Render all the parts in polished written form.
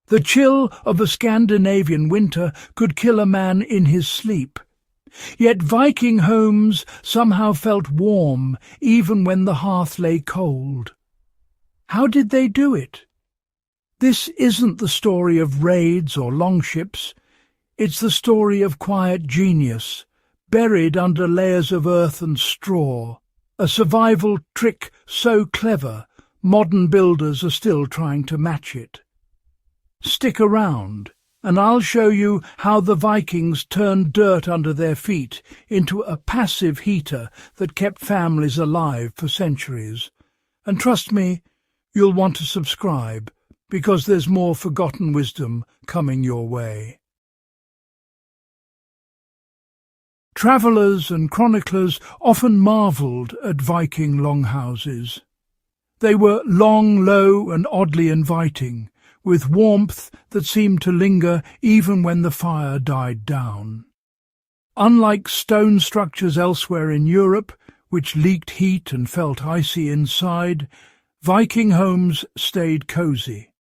The chill of a Scandinavian winter could kill a man in his sleep. Yet Viking homes somehow felt warm even when the hearth lay cold. How did they do it? This isn't the story of raids or longships. It's the story of quiet genius, buried under layers of earth and straw, a survival trick so clever modern builders are still trying to match it. Stick around, and I'll show you how the Vikings turned dirt under their feet into a passive heater that kept families alive for centuries. And trust me, you'll want to subscribe, because there's more forgotten wisdom coming your way. Travellers and chroniclers often marvelled at Viking longhouses. They were long, low and oddly inviting, with warmth that seemed to linger even when the fire died down. Unlike stone structures elsewhere in Europe, which leaked heat and felt icy inside, Viking homes stayed cosy.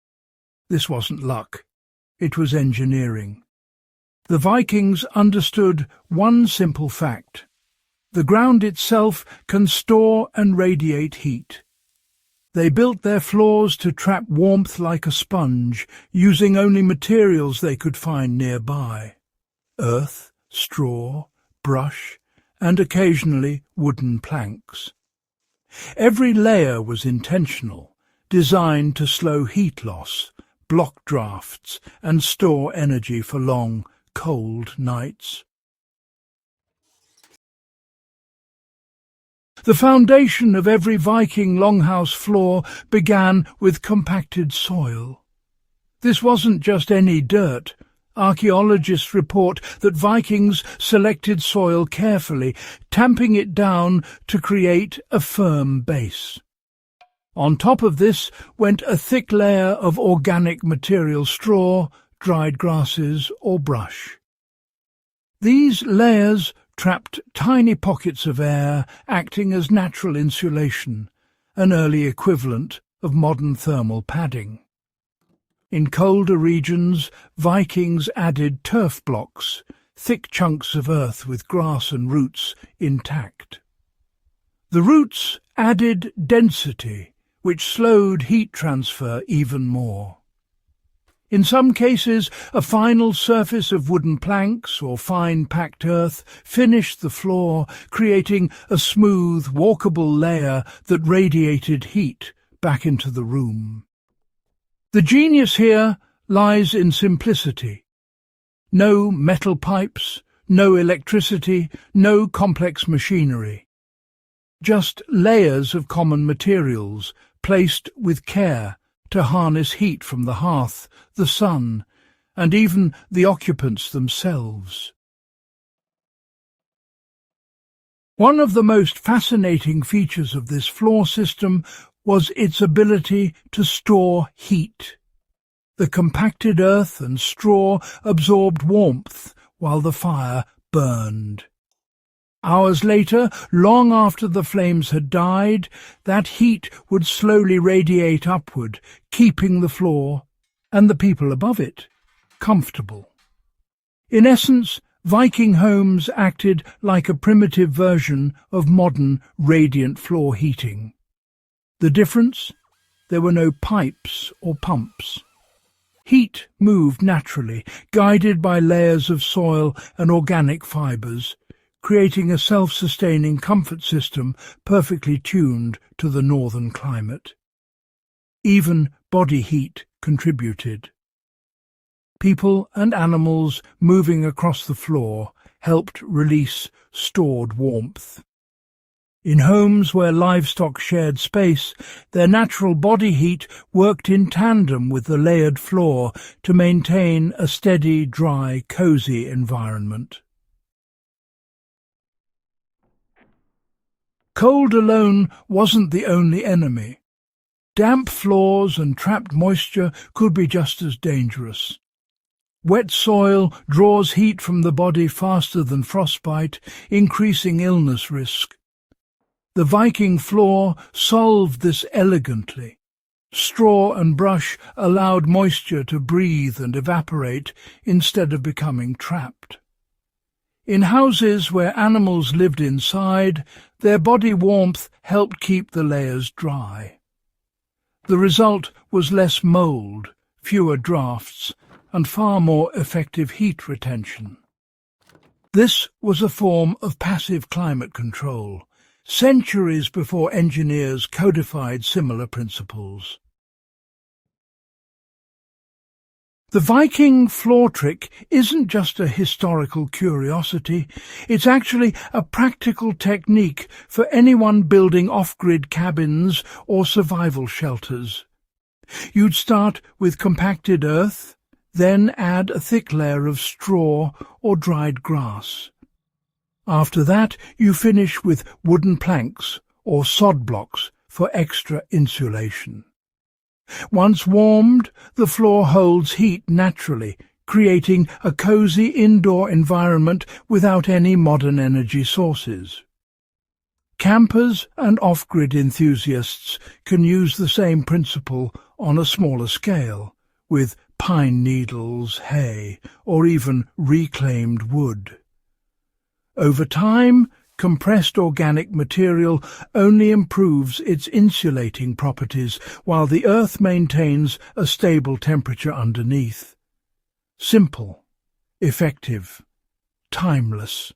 This wasn't luck. It was engineering. The Vikings understood one simple fact. The ground itself can store and radiate heat. They built their floors to trap warmth like a sponge, using only materials they could find nearby: earth, straw, brush, and occasionally wooden planks. Every layer was intentional, designed to slow heat loss, block drafts, and store energy for long, cold nights. The foundation of every Viking longhouse floor began with compacted soil. This wasn't just any dirt. Archaeologists report that Vikings selected soil carefully, tamping it down to create a firm base. On top of this went a thick layer of organic material: straw, dried grasses, or brush. These layers trapped tiny pockets of air, acting as natural insulation, an early equivalent of modern thermal padding. In colder regions, Vikings added turf blocks, thick chunks of earth with grass and roots intact. The roots added density, which slowed heat transfer even more. In some cases, a final surface of wooden planks or fine packed earth finished the floor, creating a smooth, walkable layer that radiated heat back into the room. The genius here lies in simplicity. No metal pipes, no electricity, no complex machinery. Just layers of common materials, placed with care to harness heat from the hearth, the sun, and even the occupants themselves. One of the most fascinating features of this floor system was its ability to store heat. The compacted earth and straw absorbed warmth while the fire burned. Hours later, long after the flames had died, that heat would slowly radiate upward, keeping the floor, and the people above it, comfortable. In essence, Viking homes acted like a primitive version of modern radiant floor heating. The difference? There were no pipes or pumps. Heat moved naturally, guided by layers of soil and organic fibres, creating a self-sustaining comfort system perfectly tuned to the northern climate. Even body heat contributed. People and animals moving across the floor helped release stored warmth. In homes where livestock shared space, their natural body heat worked in tandem with the layered floor to maintain a steady, dry, cosy environment. Cold alone wasn't the only enemy. Damp floors and trapped moisture could be just as dangerous. Wet soil draws heat from the body faster than frostbite, increasing illness risk. The Viking floor solved this elegantly. Straw and brush allowed moisture to breathe and evaporate instead of becoming trapped. In houses where animals lived inside, their body warmth helped keep the layers dry. The result was less mould, fewer drafts, and far more effective heat retention. This was a form of passive climate control, centuries before engineers codified similar principles. The Viking floor trick isn't just a historical curiosity, it's actually a practical technique for anyone building off-grid cabins or survival shelters. You'd start with compacted earth, then add a thick layer of straw or dried grass. After that, you finish with wooden planks or sod blocks for extra insulation. Once warmed, the floor holds heat naturally, creating a cosy indoor environment without any modern energy sources. Campers and off-grid enthusiasts can use the same principle on a smaller scale, with pine needles, hay, or even reclaimed wood. Over time, compressed organic material only improves its insulating properties while the earth maintains a stable temperature underneath. Simple, effective, timeless.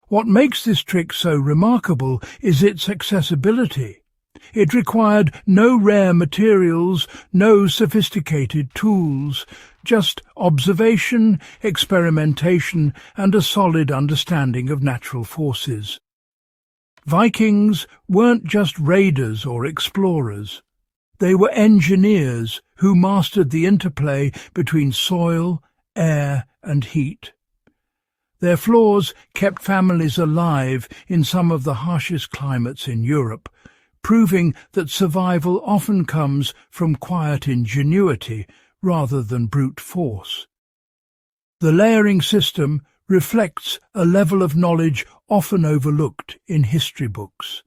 What makes this trick so remarkable is its accessibility. It required no rare materials, no sophisticated tools, just observation, experimentation, and a solid understanding of natural forces. Vikings weren't just raiders or explorers. They were engineers who mastered the interplay between soil, air, and heat. Their floors kept families alive in some of the harshest climates in Europe, proving that survival often comes from quiet ingenuity rather than brute force. The layering system reflects a level of knowledge often overlooked in history books.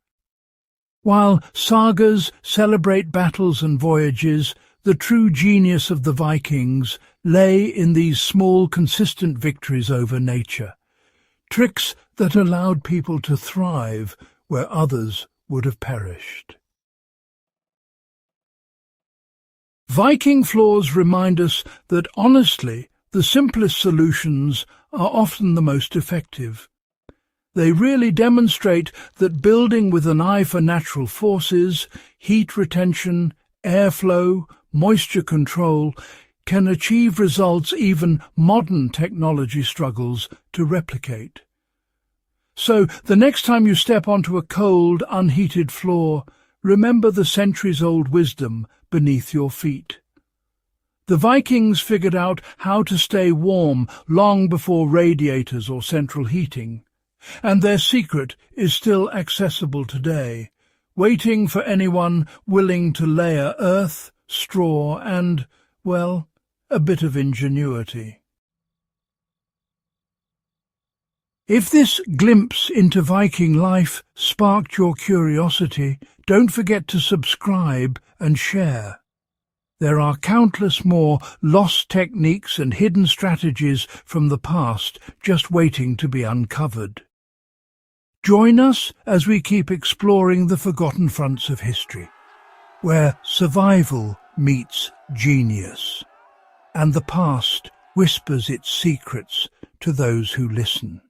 While sagas celebrate battles and voyages, the true genius of the Vikings lay in these small, consistent victories over nature, tricks that allowed people to thrive where others would have perished. Viking floors remind us that, honestly, the simplest solutions are often the most effective. They really demonstrate that building with an eye for natural forces, heat retention, airflow, moisture control, can achieve results even modern technology struggles to replicate. So, the next time you step onto a cold, unheated floor, remember the centuries-old wisdom beneath your feet. The Vikings figured out how to stay warm long before radiators or central heating, and their secret is still accessible today, waiting for anyone willing to layer earth, straw and, well, a bit of ingenuity. If this glimpse into Viking life sparked your curiosity, don't forget to subscribe and share. There are countless more lost techniques and hidden strategies from the past just waiting to be uncovered. Join us as we keep exploring the forgotten fronts of history, where survival meets genius, and the past whispers its secrets to those who listen.